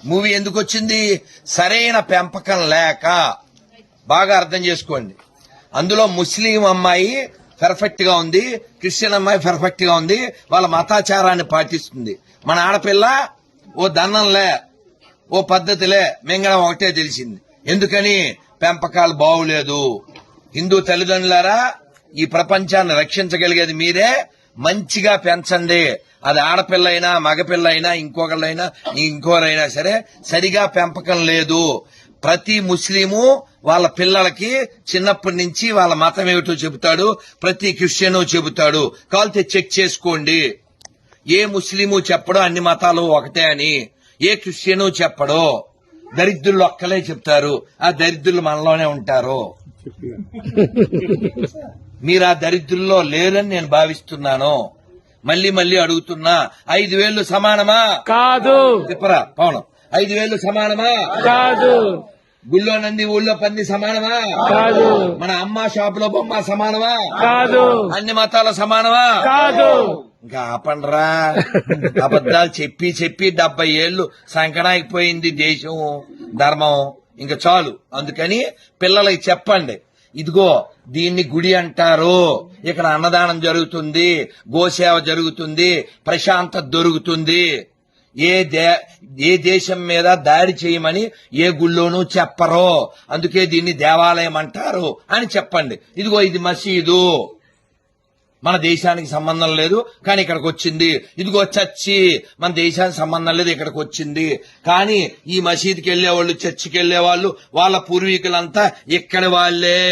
Movie ఎందుకు వచ్చింది? సరైన పెంపకం లేక. బాగా అర్థం చేసుకోండి. అందులో ముస్లిం అమ్మాయి పర్ఫెక్ట్ గా ఉంది, క్రిస్టియన్ అమ్మాయి పర్ఫెక్ట్ గా ఉంది, వాళ్ళ మతాచారాన్ని పాటిస్తుంది. మన ఆడపిల్ల ఓ దన్నంలే, ఓ పద్ధతిలే, మింగడం ఒకటే తెలిసింది. ఎందుకని? పెంపకాలు బాగులేదు. హిందూ తల్లిదండ్రులారా, ఈ ప్రపంచాన్ని రక్షించగలిగేది మీరే. మంచిగా పెంచండి. అది ఆడపిల్ల అయినా మగపిల్ల అయినా ఇంకొకళ్ళైనా ఇంకోరైనా సరే, సరిగా పెంపకం లేదు. ప్రతి ముస్లిము వాళ్ళ పిల్లలకి చిన్నప్పటి నుంచి వాళ్ళ మతం ఏమిటో చెబుతాడు, ప్రతి క్రిస్టియను చెబుతాడు. కావాలంటే చెక్ చేసుకోండి. ఏ ముస్లిము చెప్పడో అన్ని మతాలు ఒకటే అని, ఏ క్రిస్టియను చెప్పడో. దరిద్రులు ఒక్కలే చెప్తారు, ఆ దరిద్రులు మనలోనే ఉంటారు. మీరు ఆ దరిద్రుల్లో లేరని నేను భావిస్తున్నాను. మళ్ళీ మళ్ళీ అడుగుతున్నా, 5,000 సమానమా? కాదు. చెప్పరా పవనం, 5,000 సమానమా? కాదు. గుళ్ళో నంది ఊళ్ళో పంది సమానమా? కాదు. మన అమ్మ షాపులో బొమ్మ సమానమా? కాదు. అన్ని మతాల సమానమా? కాదు. ఇంకా ఆపండ్రా. అబద్దాలు చెప్పి చెప్పి 70 ఏళ్లు సంకనాగిపోయింది దేశం, ధర్మం. ఇంకా చాలు. అందుకని పిల్లలకి చెప్పండి, ఇదిగో దీన్ని గుడి అంటారు, ఇక్కడ అన్నదానం జరుగుతుంది, గోసేవ జరుగుతుంది, ప్రశాంతత దొరుకుతుంది. ఏ దేశం మీద దాడి చేయమని ఏ గుళ్ళోనూ చెప్పరు. అందుకే దీన్ని దేవాలయం అంటారు అని చెప్పండి. ఇదిగో ఇది మసీదు, మన దేశానికి సంబంధం లేదు కానీ ఇక్కడికి వచ్చింది. ఇదిగో చర్చి, మన దేశానికి సంబంధం లేదు ఇక్కడికి వచ్చింది. కానీ ఈ మసీదుకి వెళ్లేవాళ్ళు, చర్చికి వెళ్లేవాళ్ళు వాళ్ళ పూర్వీకులంతా ఇక్కడి వాళ్లే.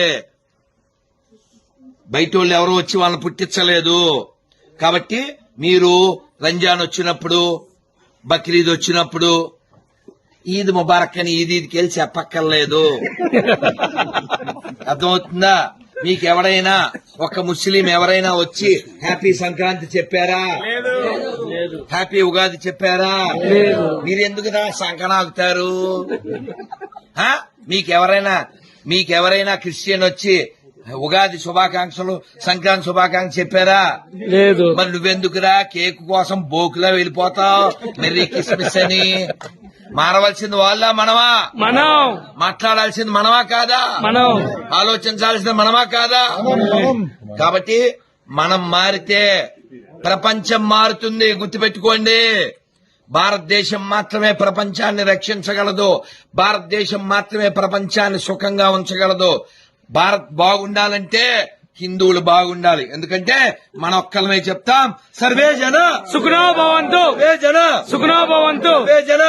బయట వాళ్ళు ఎవరో వచ్చి వాళ్ళని పుట్టించలేదు. కాబట్టి మీరు రంజాన్ వచ్చినప్పుడు, బక్రీద్ వచ్చినప్పుడు ఈద్ ముబారక్ అని ఈదీకి వెళ్ళి చెప్పక్కర్లేదు. అర్థమవుతుందా? మీకు ఎవరైనా ఒక ముస్లిం ఎవరైనా వచ్చి హ్యాపీ సంక్రాంతి చెప్పారా? హ్యాపీ ఉగాది చెప్పారా? మీరెందుకు సంకనాగుతారు? మీకెవరైనా క్రిస్టియన్ వచ్చి ఉగాది శుభాకాంక్షలు, సంక్రాంతి శుభాకాంక్షలు చెప్పారా? లేదు. మరి నువ్వెందుకురా కేక్ కోసం బోకులా వెళ్ళిపోతావు? మెర్రీ క్రిస్మస్ అని. మారవలసింది వాళ్ళ మనమా? మనం. మాట్లాడాల్సింది మనమా కాదా? మనం. ఆలోచించాల్సింది మనమా కాదా? కాబట్టి మనం మారితే ప్రపంచం మారుతుంది. గుర్తుపెట్టుకోండి, భారతదేశం మాత్రమే ప్రపంచాన్ని రక్షించగలదు. భారతదేశం మాత్రమే ప్రపంచాన్ని సుఖంగా ఉంచగలదు. భారత్ బాగుండాలంటే హిందువులు బాగుండాలి. ఎందుకంటే మన ఒక్కలమే చెప్తాం, సర్వే జన సుఖనో భవంతు, సర్వే జన సుఖనో భవంతు. సర్వే జన